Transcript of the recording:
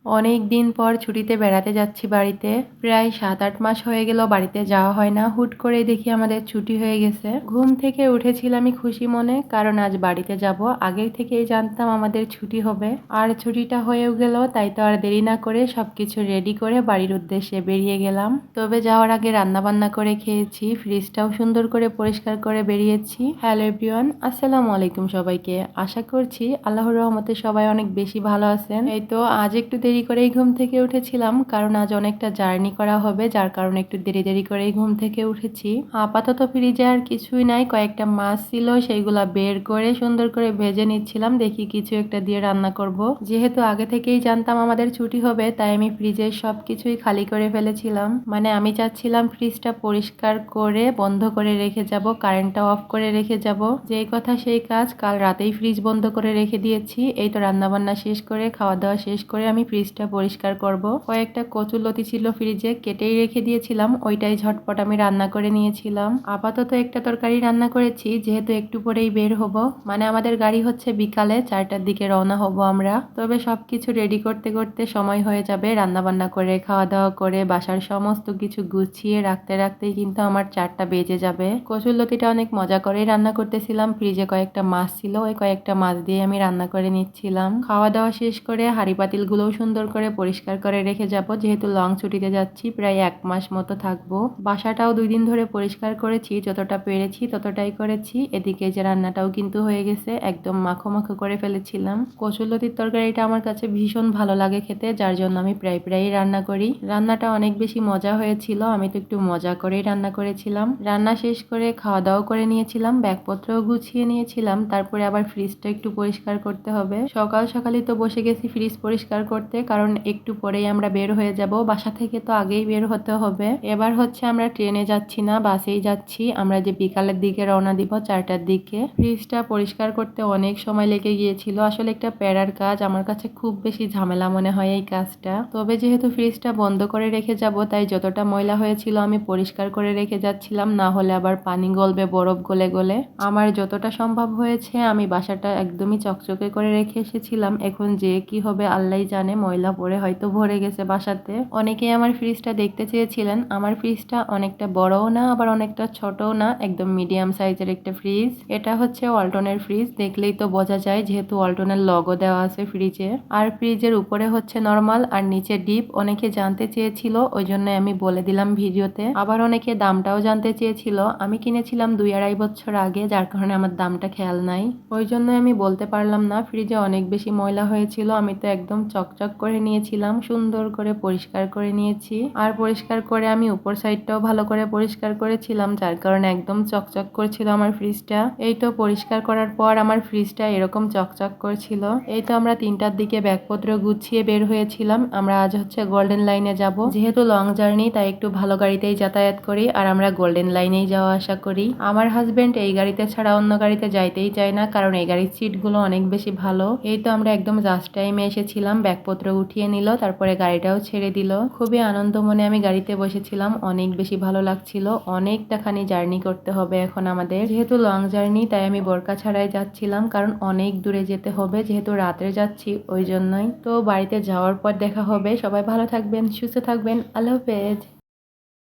অনেক দিন পর ছুটিতে বেড়াতে যাচ্ছি বাড়িতে। প্রায় ৭-৮ মাস হয়ে গেল বাড়িতে যাওয়া হয় না। হুট করেই দেখি আমাদের ছুটি হয়ে গেছে। ঘুম থেকে উঠেছিলামই খুশি মনে, কারণ আজ বাড়িতে যাব। আগের থেকেই জানতাম আমাদের ছুটি হবে। আর ছুটিটা হয়েও গেল, তাই তো আর দেরি না করে সবকিছু রেডি করে বাড়ির উদ্দেশ্যে বেরিয়ে গেলাম। তবে যাওয়ার আগে রান্না বান্না করে খেয়েছি, ফ্রিজটাও সুন্দর করে পরিষ্কার করে বেরিয়েছি। হ্যালো এভরিওয়ান, আসসালামু আলাইকুম সবাইকে। আশা করছি আল্লাহর রহমতে সবাই অনেক বেশি ভালো আছেন। এই তো আজ একটু দেরি করেই ঘুম থেকে উঠেছিলাম, কারণ আজ অনেকটা জার্নি করা হবে, যার কারণে একটু দেরি করেই ঘুম থেকে উঠেছি। আপাতত ফ্রিজে আর কিছুই নাই, কয়েকটা মাছ ছিল, সেইগুলা বের করে সুন্দর করে ভেজে নিচ্ছিলাম। দেখি কিছু একটা দিয়ে রান্না করব। যেহেতু আগে থেকেই জানতাম আমাদের ছুটি হবে, তাই আমি ফ্রিজের সবকিছুই খালি করে ফেলেছিলাম। মানে আমি চাচ্ছিলাম ফ্রিজটা পরিষ্কার করে বন্ধ করে রেখে যাব, কারেন্টটা অফ করে রেখে যাব। যেই কথা সেই কাজ, কাল রাতেই ফ্রিজ বন্ধ করে রেখে দিয়েছি। এই তো রান্না বান্না শেষ করে খাওয়া দাওয়া শেষ করে আমি ফ্রিজটা পরিষ্কার করব। কয়েকটা কচুরলতি ছিল ফ্রিজে, কেটেই রেখে দিয়েছিলাম, ওইটাই ঝটপট আমি রান্না করে নিয়েছিলাম। আপাতত একটা তরকারি রান্না করেছি, যেহেতু একটু পরেই বের হব। মানে আমাদের গাড়ি হচ্ছে বিকালে 4টার দিকে রওনা হব আমরা। তবে সবকিছু রেডি করতে করতে সময় হয়ে যাবে। রান্না বান্না করে খাওয়া দাওয়া করে বাসার সমস্ত কিছু গুছিয়ে রাখতে রাখতেই কিন্তু আমার 4টা বেজে যাবে। কচুরলতিটা অনেক মজা করেই রান্না করতেছিলাম। ফ্রিজে কয়েকটা মাছ ছিল, ওই কয়েকটা মাছ দিয়ে আমি রান্না করে নিচ্ছিলাম। খাওয়া দাওয়া শেষ করে হাঁড়ি পাতিলগুলোও সুন্দর করে পরিষ্কার করে রেখে যাব, যেহেতু লং ছুটিতে যাচ্ছি, প্রায় 1 মাস মতো থাকবো। বাসাটাও 2 দিন ধরে পরিষ্কার করেছি, যতটা পেরেছি ততটাই করেছি। এদিকে যে রান্নাটাও কিন্তু হয়ে গেছে, একদম মাখো মাখো করে ফেলেছিলাম। কচুরলতির তরকারিটা আমার কাছে ভীষণ ভালো লাগে খেতে, যার জন্য আমি প্রায়ই রান্না করি। রান্নাটা অনেক বেশি মজা হয়েছিল, আমি তো একটু মজা করেই রান্না করেছিলাম। রান্না শেষ করে খাওয়া দাওয়া করে নিয়েছিলাম, ব্যাগপত্রও গুছিয়ে নিয়েছিলাম। তারপরে আবার ফ্রিজটা একটু পরিষ্কার করতে হবে। সকাল সকালই তো বসে গেছি ফ্রিজ পরিষ্কার করতে, কারণ একটু পরেই আমরা বের হয়ে যাব। বাসা থেকে তো আগেই বের হতে হবে। এবার হচ্ছে আমরা ট্রেনে যাচ্ছি না, বাসেই যাচ্ছি। আমরা যে বিকালের দিকে রওনা দিব 4টার দিকে। ফ্রিজটা পরিষ্কার করতে অনেক সময় লেগে গিয়েছিল। আসলে একটা প্যারার কাজ, আমার কাছে খুব বেশি ঝামেলা মনে হয় এই কাজটা। তবে যেহেতু ফ্রিজটা বন্ধ করে রেখে যাব, তাই যতটা ময়লা হয়েছিল আমি পরিষ্কার করে রেখে যাচ্ছিলাম, না হলে আবার পানি গলবে বরফ গলে গলে। আমার যতটা সম্ভব হয়েছে আমি বাসাটা একদমই চকচকে করে রেখে এসেছিলাম। এখন যে কি হবে আল্লাহই জানে, ময়লা পড়ে হয়তো ভরে গেছে বাসাতে। অনেকেই আমার ফ্রিজটা দেখতে চেয়েছিলেন। আমার ফ্রিজটা অনেকটা বড়ও না, আবার অনেকটা ছোটও না, একদম মিডিয়াম সাইজের একটা ফ্রিজ। এটা হচ্ছে ওয়ালটনের ফ্রিজ, দেখলেই তো বোঝা যায়, যেহেতু ওয়ালটনের লগো দেওয়া আছে ফ্রিজে। আর ফ্রিজের উপরে হচ্ছে নরমাল আর নিচে ডিপ। অনেকে জানতে চেয়েছিল, ওই জন্য আমি বলে দিলাম ভিডিওতে। আবার অনেকে দামটাও জানতে চেয়েছিল। আমি কিনেছিলাম 2-2.5 বছর আগে, যার কারণে আমার দামটা খেয়াল নাই, ওই জন্য আমি বলতে পারলাম না। ফ্রিজে অনেক বেশি ময়লা হয়েছিল, আমি তো একদম চকচক করে নিয়েছিলাম, সুন্দর করে পরিষ্কার করে নিয়েছি। আর পরিষ্কার করে আমি উপর সাইডটাও ভালো করে পরিষ্কার করেছিলাম, যার কারণে একদম চকচক করছিল আমার ফ্রিজটা। এই তো পরিষ্কার করার পর আমার ফ্রিজটা এরকম চকচক করছিল। এই তো আমরা 3টার দিকে ব্যাগপত্র গুছিয়ে বের হয়েছিলাম। আমরা আজ হচ্ছে গোল্ডেন লাইনে যাব, যেহেতু লং জার্নি, তাই একটু ভালো গাড়িতেই যাতায়াত করি। আর আমরা গোল্ডেন লাইনেই যাওয়া আসা করি। আমার হাজবেন্ড এই গাড়িতে ছাড়া অন্য গাড়িতে যাইতেই চায় না, কারণ এই গাড়ির সিটগুলো অনেক বেশি ভালো। এই তো আমরা একদম জাস্ট টাইমে এসেছিলাম, ব্যাগপত্র উঠিয়ে নিল, তারপরে গাড়িটাও ছেড়ে দিল। খুবই আনন্দ মনে আমি গাড়িতে বসেছিলাম, অনেক বেশি ভালো লাগছিল। অনেকটা খানি জার্নি করতে হবে এখন আমাদের, যেহেতু লং জার্নি, তাই আমি বোরকা ছাড়াই যাচ্ছিলাম, কারণ অনেক দূরে যেতে হবে, যেহেতু রাতে যাচ্ছি ওই জন্যই। তো বাড়িতে যাওয়ার পর দেখা হবে। সবাই ভালো থাকবেন, সুস্থ থাকবেন, আল্লাহ হাফেজ।